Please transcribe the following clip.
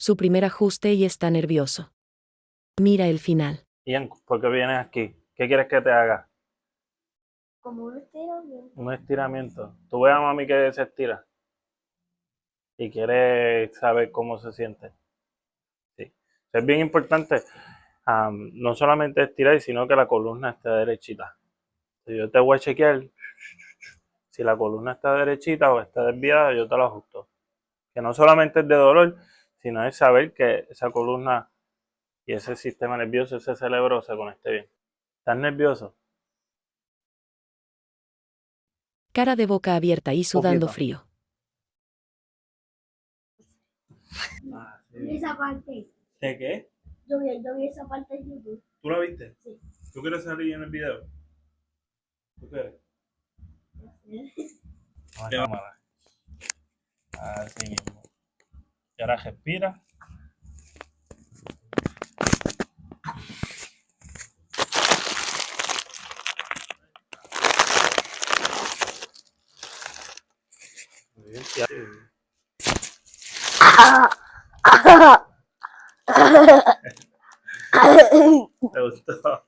su primer ajuste y está nervioso. Mira el final. Ian, ¿por qué vienes aquí? ¿Qué quieres que te haga? Como un estiramiento. Un estiramiento. Tú ves a mami que se estira y quiere saber cómo se siente. Sí. Es bien importante no solamente estirar, sino que la columna esté derechita. Yo te voy a chequear si la columna está derechita o está desviada, yo te la ajusto. Que no solamente es de dolor, sino es saber que esa columna y ese sistema nervioso, ese cerebro se conecte bien. ¿Estás nervioso? Cara de boca abierta y sudando Poquito. frío. Y esa parte. ¿De qué? Yo vi esa parte en YouTube. ¿Tú la viste? Sí. ¿Tú quieres salir en el video? ¿Tú quieres? A la cámara. Así mismo. Y ahora respira. Muy bien. ¿Te gustó?